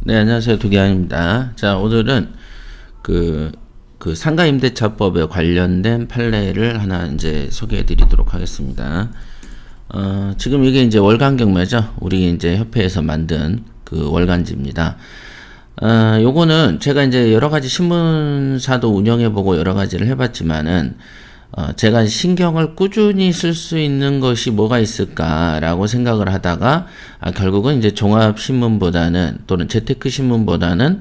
네, 안녕하세요. 도기환입니다. 자, 오늘은 그 상가임대차법에 관련된 판례를 하나 이제 소개해 드리도록 하겠습니다. 지금 이게 이제 월간 경매죠. 우리 이제 협회에서 만든 그 월간지입니다. 요거는 제가 이제 여러 가지 신문사도 운영해 보고 여러 가지를 해봤지만은, 제가 신경을 꾸준히 쓸 수 있는 것이 뭐가 있을까라고 생각을 하다가, 결국은 이제 종합신문보다는 또는 재테크신문보다는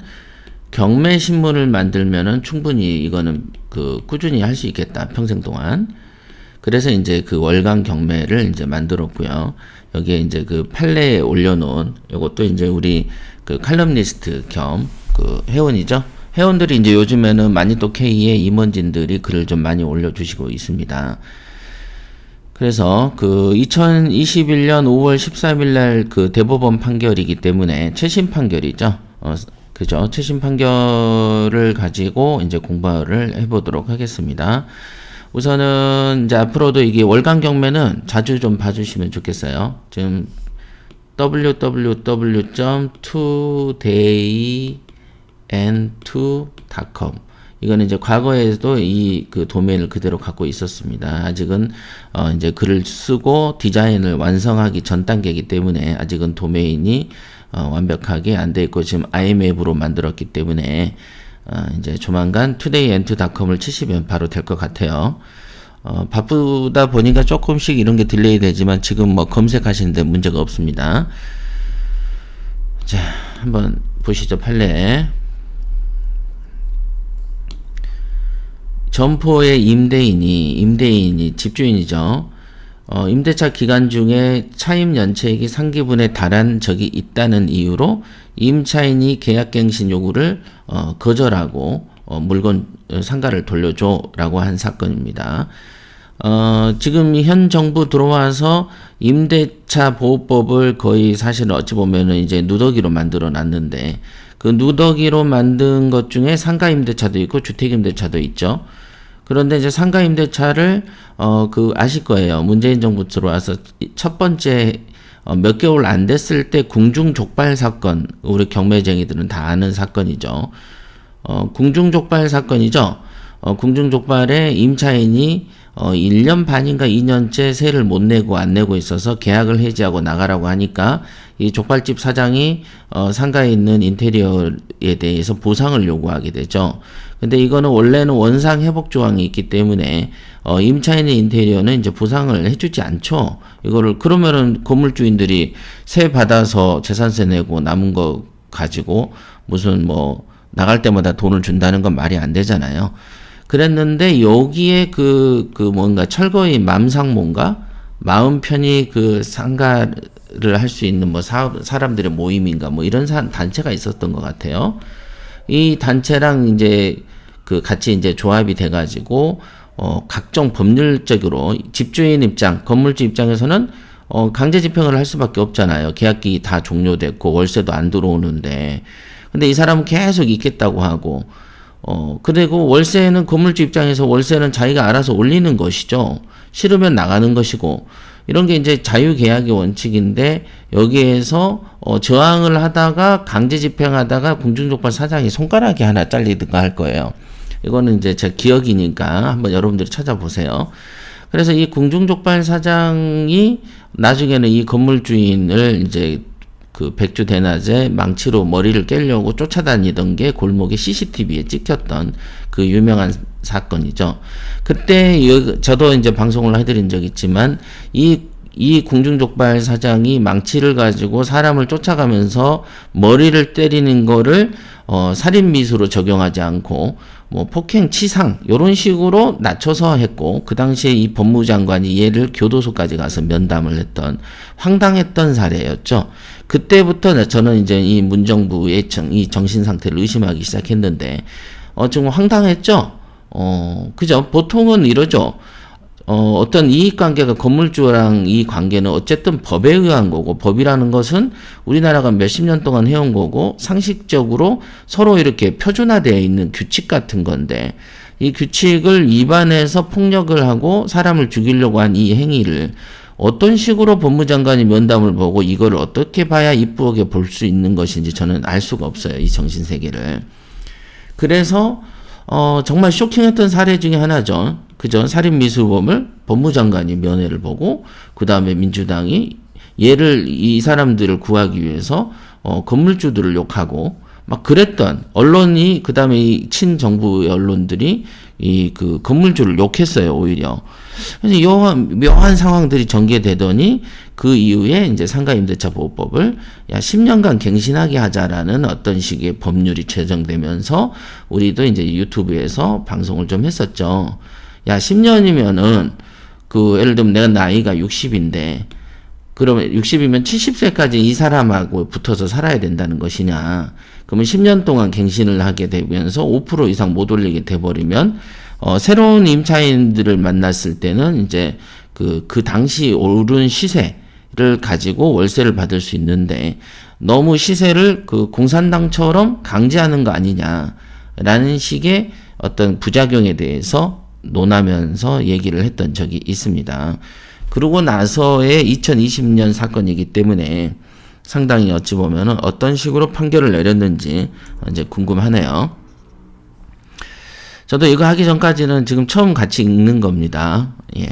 경매신문을 만들면은 충분히 이거는 꾸준히 할 수 있겠다. 평생 동안. 그래서 이제 그 월간 경매를 이제 만들었고요. 여기에 이제 그 판례에 올려놓은 요것도 이제 우리 그 칼럼니스트 겸 그 회원이죠. 회원들이 이제 요즘에는 마니또 K의 임원진들이 글을 좀 많이 올려주시고 있습니다. 그래서 그 2021년 5월 13일 날 그 대법원 판결이기 때문에 최신 판결이죠. 그죠. 최신 판결을 가지고 이제 공부를 해보도록 하겠습니다. 우선은 이제 앞으로도 이게 월간 경매는 자주 좀 봐주시면 좋겠어요. 지금 www.todayand2.com 이거는 이제 과거에도 이 그 도메인을 그대로 갖고 있었습니다. 아직은 이제 글을 쓰고 디자인을 완성하기 전 단계이기 때문에 아직은 도메인이 완벽하게 안 돼 있고 지금 IMAP으로 만들었기 때문에 이제 조만간 todayand2.com을 치시면 바로 될 것 같아요. 바쁘다 보니까 조금씩 이런 게 딜레이 되지만 지금 뭐 검색하시는데 문제가 없습니다. 자, 한번 보시죠. 판례. 점포의 임대인이 집주인이죠. 임대차 기간 중에 차임 연체액이 상기분에 달한 적이 있다는 이유로 임차인이 계약갱신 요구를 거절하고 물건 상가를 돌려줘라고 한 사건입니다. 지금 현 정부 들어와서 임대차 보호법을 거의 사실 어찌 보면은 이제 누더기로 만들어 놨는데 그 누더기로 만든 것 중에 상가 임대차도 있고 주택 임대차도 있죠. 그런데 이제 상가 임대차를 아실 거예요. 문재인 정부 들어와서 첫 번째 몇 개월 안 됐을 때 궁중족발 사건, 우리 경매쟁이들은 다 아는 사건이죠. 궁중족발 사건이죠. 궁중족발에 임차인이 1년 반인가 2년째 세를 못 내고 안 내고 있어서 계약을 해지하고 나가라고 하니까 이 족발집 사장이 상가에 있는 인테리어에 대해서 보상을 요구하게 되죠. 근데 이거는 원래는 원상 회복 조항이 있기 때문에 임차인의 인테리어는 이제 보상을 해주지 않죠. 이거를 그러면은 건물주인들이 세 받아서 재산세 내고 남은 거 가지고 무슨 뭐 나갈 때마다 돈을 준다는 건 말이 안 되잖아요. 그랬는데 여기에 뭔가 철거의 맘상뭔가 마음 편히 그 상가를 할 수 있는 뭐 사람들의 모임인가 뭐 이런 단체가 있었던 것 같아요. 이 단체랑 이제 같이 이제 조합이 돼가지고 각종 법률적으로 집주인 입장, 건물주 입장에서는 강제 집행을 할 수밖에 없잖아요. 계약기 다 종료됐고 월세도 안 들어오는데, 근데 이 사람은 계속 있겠다고 하고. 그리고 월세는 건물주 입장에서 월세는 자기가 알아서 올리는 것이죠. 싫으면 나가는 것이고, 이런 게 이제 자유계약의 원칙인데, 여기에서, 저항을 하다가, 강제 집행하다가, 궁중족발 사장이 손가락이 하나 잘리든가 할 거예요. 이거는 이제 제 기억이니까 한번 여러분들이 찾아보세요. 그래서 이 궁중족발 사장이 나중에는 이 건물주인을 이제 백주 대낮에 망치로 머리를 깨려고 쫓아다니던 게 골목에 CCTV에 찍혔던 그 유명한 사건이죠. 그때 저도 이제 방송을 해드린 적 있지만 이 궁중족발 사장이 망치를 가지고 사람을 쫓아가면서 머리를 때리는 거를 살인미수로 적용하지 않고 뭐 폭행, 치상 요런 식으로 낮춰서 했고, 그 당시에 이 법무장관이 얘를 교도소까지 가서 면담을 했던 황당했던 사례였죠. 그때부터 저는 이제 이 문정부의 이 정신 상태를 의심하기 시작했는데 좀 황당했죠. 그죠? 보통은 이러죠. 어떤 이익관계가 건물주랑 이 관계는 어쨌든 법에 의한 거고, 법이라는 것은 우리나라가 몇십 년 동안 해온 거고, 상식적으로 서로 이렇게 표준화되어 있는 규칙 같은 건데, 이 규칙을 위반해서 폭력을 하고 사람을 죽이려고 한 이 행위를 어떤 식으로 법무장관이 면담을 보고 이걸 어떻게 봐야 이쁘게 볼 수 있는 것인지 저는 알 수가 없어요. 이 정신세계를. 그래서 정말 쇼킹했던 사례 중에 하나죠. 그죠? 살인미수범을 법무장관이 면회를 보고 그 다음에 민주당이 이 사람들을 구하기 위해서 건물주들을 욕하고 막 그랬던 언론이 그 다음에 이 친정부 언론들이 그 건물주를 욕했어요. 오히려. 그래서 묘한 상황들이 전개되더니 그 이후에 이제 상가임대차 보호법을 10년간 갱신하게 하자라는 어떤 식의 법률이 제정되면서 우리도 이제 유튜브에서 방송을 좀 했었죠. 10년이면은 예를 들면 내가 나이가 60인데 그러면 60이면 70세까지 이 사람하고 붙어서 살아야 된다는 것이냐. 그러면 10년 동안 갱신을 하게 되면서 5% 이상 못 올리게 돼버리면, 새로운 임차인들을 만났을 때는 이제 그 당시 오른 시세를 가지고 월세를 받을 수 있는데, 너무 시세를 공산당처럼 강제하는 거 아니냐라는 식의 어떤 부작용에 대해서 논하면서 얘기를 했던 적이 있습니다. 그러고 나서의 2020년 사건이기 때문에 상당히 어찌 보면은 어떤 식으로 판결을 내렸는지 이제 궁금하네요. 저도 이거 하기 전까지는 지금 처음 같이 읽는 겁니다. 예.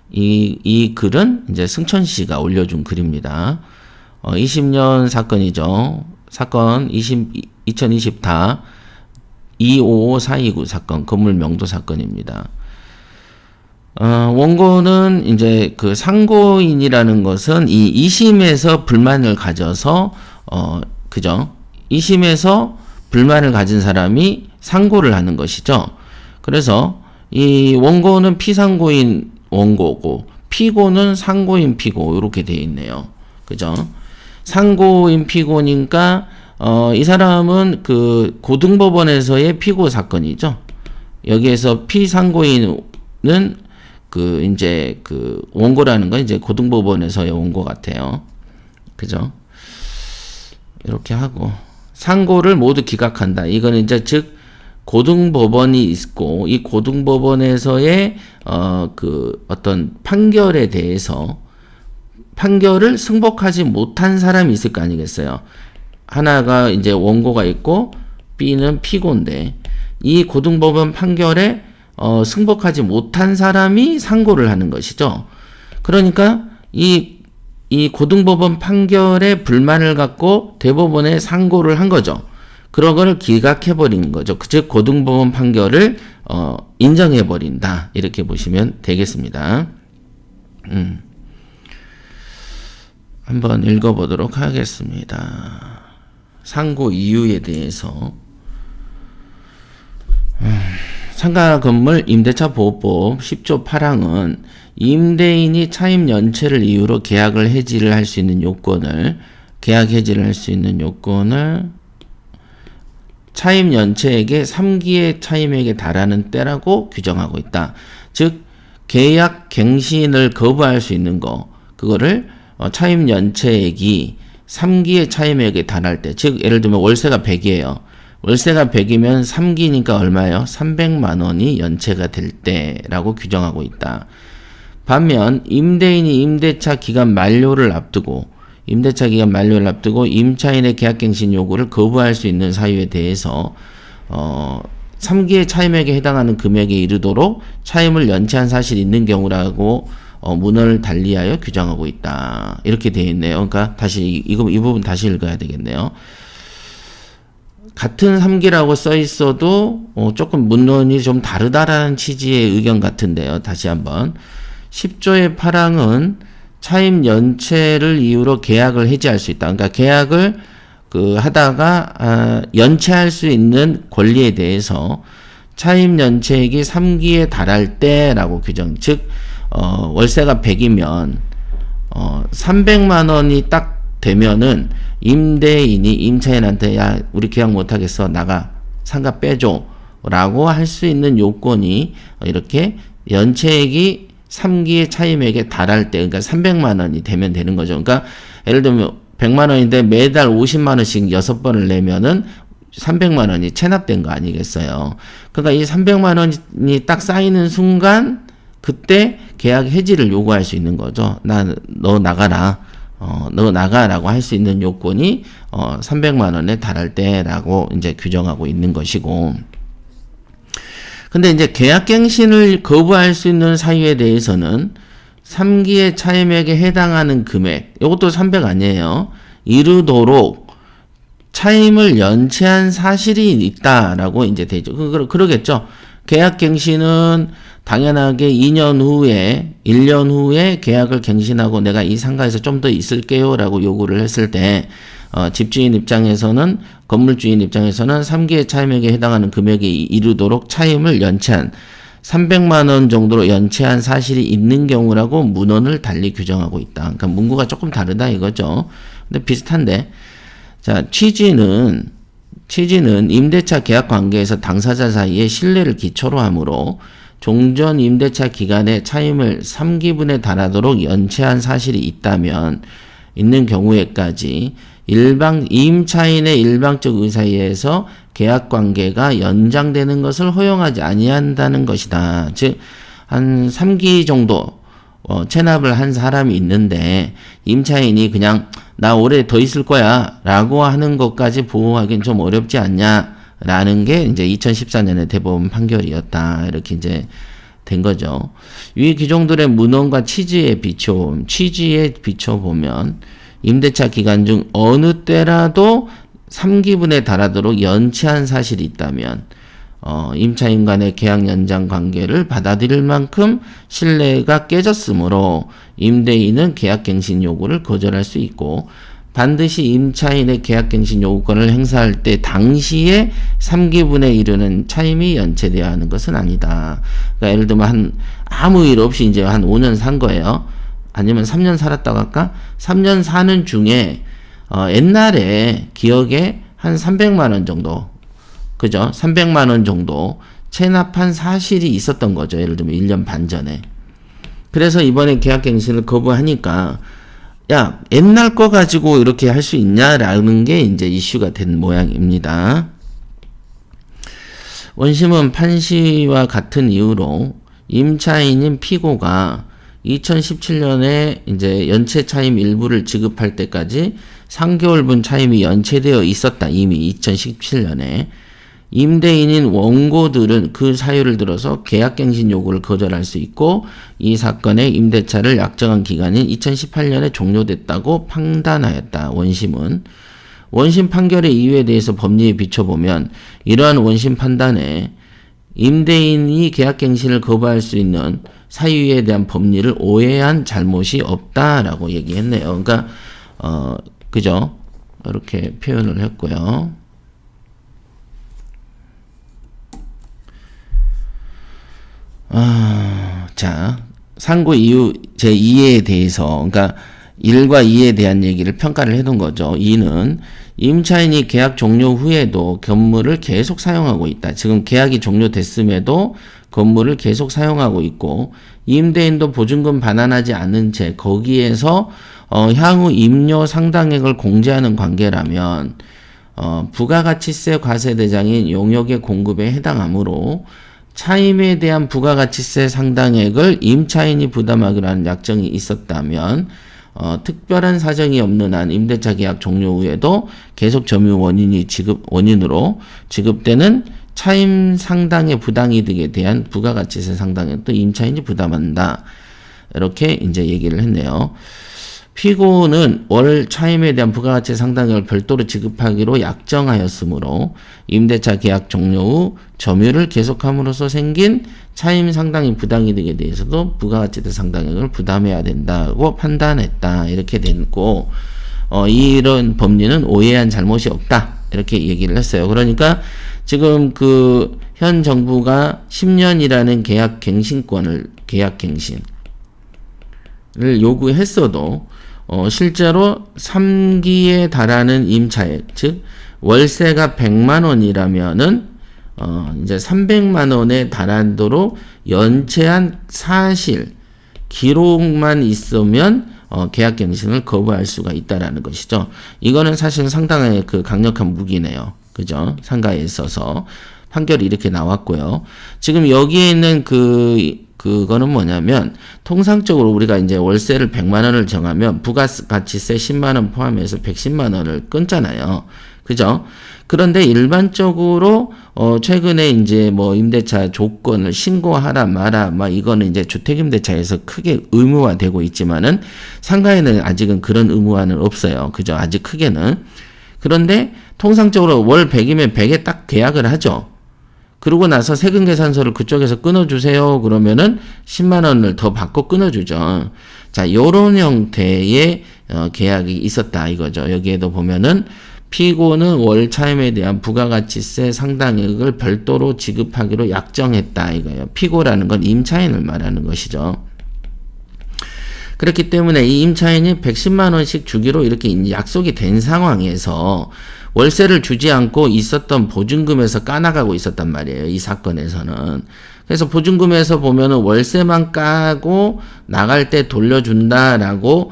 이 글은 이제 승천 씨가 올려준 글입니다. 20년 사건이죠. 사건 2020다 255429 사건, 건물 명도 사건입니다. 원고는 이제 그 상고인이라는 것은 이 2심에서 불만을 가져서, 그죠? 2심에서 불만을 가진 사람이 상고를 하는 것이죠. 그래서 이 원고는 피상고인 원고고, 피고는 상고인 피고, 이렇게 되어 있네요. 그죠? 상고인 피고니까, 이 사람은 그 고등법원에서의 피고 사건이죠. 여기에서 피상고인은 이제 원고라는 건 이제 고등법원에서의 원고 같아요. 그죠? 이렇게 하고, 상고를 모두 기각한다. 이거는 이제 즉, 고등법원이 있고, 이 고등법원에서의, 어떤 판결에 대해서, 판결을 승복하지 못한 사람이 있을 거 아니겠어요? 하나가 이제 원고가 있고, B는 피고인데, 이 고등법원 판결에 승복하지 못한 사람이 상고를 하는 것이죠. 그러니까 이 고등법원 판결에 불만을 갖고 대법원에 상고를 한 거죠. 그런 걸 기각해버린 거죠. 즉 고등법원 판결을 인정해버린다. 이렇게 보시면 되겠습니다. 한번 읽어보도록 하겠습니다. 상고 이유에 대해서. 상가 건물 임대차 보호법 10조 8항은 임대인이 차임 연체를 이유로 계약 해지를 할 수 있는 요건을 차임 연체액의 3기의 차임액에 달하는 때라고 규정하고 있다. 즉 계약 갱신을 거부할 수 있는 그거를 차임 연체액이 3기의 차임액에 달할 때, 즉 예를 들면 월세가 100이에요. 월세가 100이면 3기니까 얼마예요? 300만 원이 연체가 될 때라고 규정하고 있다. 반면 임대인이 임대차 기간 만료를 앞두고 임차인의 계약갱신 요구를 거부할 수 있는 사유에 대해서 3기의 차임액에 해당하는 금액에 이르도록 차임을 연체한 사실이 있는 경우라고 문헌을 달리하여 규정하고 있다. 이렇게 되어 있네요. 그러니까 다시 이 부분 다시 읽어야 되겠네요. 같은 3기라고 써 있어도 조금 문헌이 좀 다르다라는 취지의 의견 같은데요. 다시 한번 10조의 8항은 차임 연체를 이유로 계약을 해지할 수 있다. 그러니까 계약을 하다가 연체할 수 있는 권리에 대해서 차임 연체액이 3기에 달할 때라고 규정. 즉 월세가 100이면 300만 원이 딱 되면은 임대인이 임차인한테 야 우리 계약 못하겠어 나가 상가 빼줘 라고 할 수 있는 요건이 이렇게 연체액이 3기의 차임액에 달할 때, 그러니까 300만 원이 되면 되는 거죠. 그러니까 예를 들면 100만 원인데 매달 50만 원씩 6번을 내면은 300만 원이 체납된 거 아니겠어요. 그러니까 이 300만 원이 딱 쌓이는 순간 그때 계약 해지를 요구할 수 있는 거죠. 너 나가라. 너 나가라고 할 수 있는 요건이 300만 원에 달할 때라고 이제 규정하고 있는 것이고. 근데 이제 계약갱신을 거부할 수 있는 사유에 대해서는 3기의 차임액에 해당하는 금액, 이것도 300 아니에요. 이르도록 차임을 연체한 사실이 있다라고 이제 되죠. 그러겠죠. 계약갱신은 당연하게 2년 후에, 1년 후에 계약을 갱신하고 내가 이 상가에서 좀 더 있을게요 라고 요구를 했을 때, 집주인 입장에서는, 건물주인 입장에서는 3기의 차임액에 해당하는 금액이 이르도록 차임을 연체한 300만 원 정도로 연체한 사실이 있는 경우라고 문헌을 달리 규정하고 있다. 그러니까 문구가 조금 다르다 이거죠. 근데 비슷한데, 자, 취지는 임대차 계약 관계에서 당사자 사이에 신뢰를 기초로 하므로 종전 임대차 기간에 차임을 3기분에 달하도록 연체한 사실이 있는 경우에까지 임차인의 일방적 의사에 의해서 계약 관계가 연장되는 것을 허용하지 아니한다는 것이다. 즉, 한 3기 정도 체납을 한 사람이 있는데 임차인이 그냥 나 올해 더 있을 거야 라고 하는 것까지 보호하기는 좀 어렵지 않냐 라는 게 이제 2014년의 대법원 판결이었다. 이렇게 이제 된 거죠. 위 규정들의 문헌과 취지에 비춰보면 임대차 기간 중 어느 때라도 3기분에 달하도록 연체한 사실이 있다면 임차인 간의 계약 연장 관계를 받아들일 만큼 신뢰가 깨졌으므로 임대인은 계약갱신 요구를 거절할 수 있고 반드시 임차인의 계약갱신 요구권을 행사할 때 당시에 3기분에 이르는 차임이 연체되어야 하는 것은 아니다. 그러니까 예를 들면 아무 일 없이 이제 한 5년 산 거예요. 아니면 3년 살았다고 할까? 3년 사는 중에 옛날에 기억에 한 300만 원 정도, 그죠? 300만 원 정도 체납한 사실이 있었던 거죠. 예를 들면 1년 반 전에. 그래서 이번에 계약갱신을 거부하니까 야, 옛날 거 가지고 이렇게 할 수 있냐라는 게 이제 이슈가 된 모양입니다. 원심은 판시와 같은 이유로 임차인인 피고가 2017년에 이제 연체 차임 일부를 지급할 때까지 3개월분 차임이 연체되어 있었다. 이미 2017년에. 임대인인 원고들은 그 사유를 들어서 계약갱신 요구를 거절할 수 있고 이 사건의 임대차를 약정한 기간인 2018년에 종료됐다고 판단하였다. 원심은. 원심 판결의 이유에 대해서 법리에 비춰보면 이러한 원심 판단에 임대인이 계약갱신을 거부할 수 있는 사유에 대한 법리를 오해한 잘못이 없다라고 얘기했네요. 그러니까 그죠? 이렇게 표현을 했고요. 자, 상고 이유 제2에 대해서, 그러니까 1과 2에 대한 얘기를 평가를 해둔 거죠. 2는 임차인이 계약 종료 후에도 건물을 계속 사용하고 있다. 지금 계약이 종료됐음에도 건물을 계속 사용하고 있고 임대인도 보증금 반환하지 않은 채 거기에서 향후 임료 상당액을 공제하는 관계라면 부가가치세 과세대장인 용역의 공급에 해당하므로 차임에 대한 부가가치세 상당액을 임차인이 부담하기로 하는 약정이 있었다면 특별한 사정이 없는 한 임대차 계약 종료 후에도 계속 점유 원인으로 지급되는 차임 상당의 부당이득에 대한 부가가치세 상당액도 임차인이 부담한다. 이렇게 이제 얘기를 했네요. 피고는 월 차임에 대한 부가가치 상당액을 별도로 지급하기로 약정하였으므로 임대차 계약 종료 후 점유를 계속함으로써 생긴 차임 상당의 부당이득에 대해서도 부가가치세 상당액을 부담해야 된다고 판단했다. 이렇게 됐고 이런 법리는 오해한 잘못이 없다. 이렇게 얘기를 했어요. 그러니까 지금 그 현 정부가 10년이라는 계약갱신을 요구했어도 실제로 3기에 달하는 임차액, 즉 월세가 100만 원이라면은 이제 300만 원에 달하도록 연체한 사실 기록만 있으면 계약갱신을 거부할 수가 있다라는 것이죠. 이거는 사실 상당히 그 강력한 무기네요. 그죠? 상가에 있어서 판결이 이렇게 나왔고요. 지금 여기에 있는 그 그거는 뭐냐면 통상적으로 우리가 이제 월세를 100만 원을 정하면 부가가치세 10만 원 포함해서 110만 원을 끊잖아요. 그죠? 그런데 일반적으로 최근에 이제 뭐 임대차 조건을 신고하라 마라 막 이거는 이제 주택임대차에서 크게 의무화되고 있지만은 상가에는 아직은 그런 의무화는 없어요. 그죠? 아직 크게는. 그런데 통상적으로 월 100이면 100에 딱 계약을 하죠. 그러고 나서 세금 계산서를 그쪽에서 끊어주세요. 그러면은 10만 원을 더 받고 끊어주죠. 자, 요런 형태의 계약이 있었다 이거죠. 여기에도 보면은 피고는 월 차임에 대한 부가가치세 상당액을 별도로 지급하기로 약정했다 이거예요. 피고라는 건 임차인을 말하는 것이죠. 그렇기 때문에 이 임차인이 110만 원씩 주기로 이렇게 약속이 된 상황에서 월세를 주지 않고 있었던 보증금에서 까나가고 있었단 말이에요. 이 사건에서는. 그래서 보증금에서 보면은 월세만 까고 나갈 때 돌려준다라고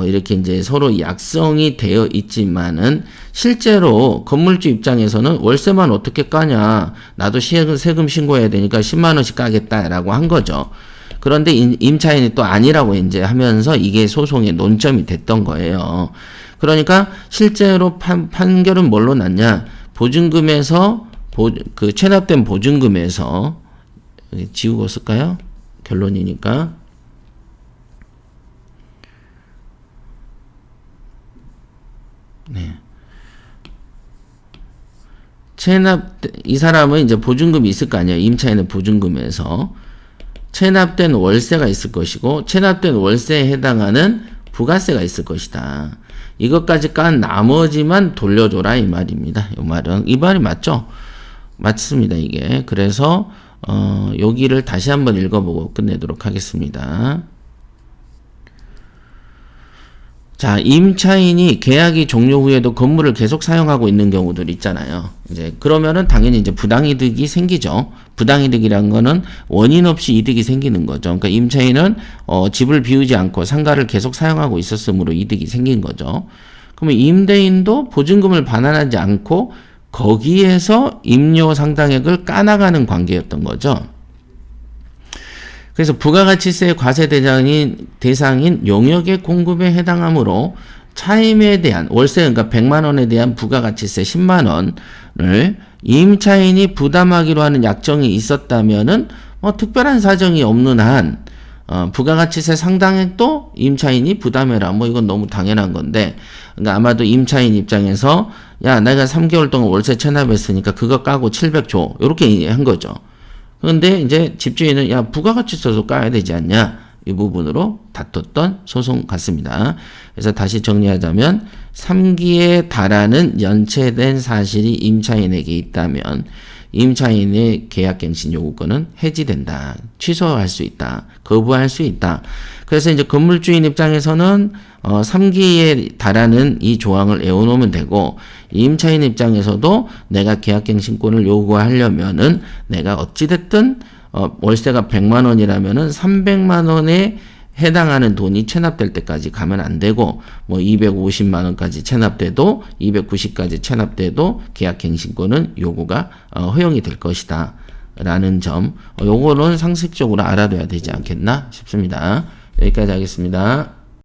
이렇게 이제 서로 약정이 되어 있지만은 실제로 건물주 입장에서는 월세만 어떻게 까냐, 나도 세금 신고해야 되니까 10만 원씩 까겠다라고 한 거죠. 그런데 임차인이 또 아니라고 이제 하면서 이게 소송의 논점이 됐던 거예요. 그러니까 실제로 판결은 뭘로 났냐? 보증금에서 그 체납된 보증금에서 지우고 쓸까요? 결론이니까. 네. 이 사람은 이제 보증금이 있을 거 아니에요. 임차인의 보증금에서. 체납된 월세가 있을 것이고, 체납된 월세에 해당하는 부가세가 있을 것이다. 이것까지 깐 나머지만 돌려줘라 이 말입니다. 이 말이 맞죠? 맞습니다, 이게. 그래서 여기를 다시 한번 읽어보고 끝내도록 하겠습니다. 자, 임차인이 계약이 종료 후에도 건물을 계속 사용하고 있는 경우들 있잖아요. 이제 그러면은 당연히 이제 부당이득이 생기죠. 부당이득이란 거는 원인 없이 이득이 생기는 거죠. 그러니까 임차인은 집을 비우지 않고 상가를 계속 사용하고 있었으므로 이득이 생긴 거죠. 그러면 임대인도 보증금을 반환하지 않고 거기에서 임료 상당액을 까나가는 관계였던 거죠. 그래서 부가가치세 과세 대상인 용역의 공급에 해당하므로 차임에 대한 월세 그러니까 100만 원에 대한 부가가치세 10만 원을 임차인이 부담하기로 하는 약정이 있었다면은 특별한 사정이 없는 한 부가가치세 상당액도 임차인이 부담해라. 이건 너무 당연한 건데, 그러니까 아마도 임차인 입장에서 야 내가 3개월 동안 월세 체납했으니까 그거 까고 700 줘. 이렇게 한 거죠. 그런데 이제 집주인은 야 부가가치세도 까야 되지 않냐 이 부분으로 다퉜던 소송 같습니다. 그래서 다시 정리하자면 3기에 달하는 연체된 사실이 임차인에게 있다면 임차인의 계약갱신 요구권은 해지된다. 취소할 수 있다. 거부할 수 있다. 그래서 이제 건물주인 입장에서는 3기에 달하는 이 조항을 애워놓으면 되고, 임차인 입장에서도 내가 계약갱신권을 요구하려면은 내가 어찌됐든 월세가 100만 원이라면은 300만 원에 해당하는 돈이 체납될 때까지 가면 안 되고 250만 원까지 체납돼도 290까지 체납돼도 계약갱신권은 요구가 허용이 될 것이다 라는 점, 요거는 상식적으로 알아둬야 되지 않겠나 싶습니다. 여기까지 하겠습니다.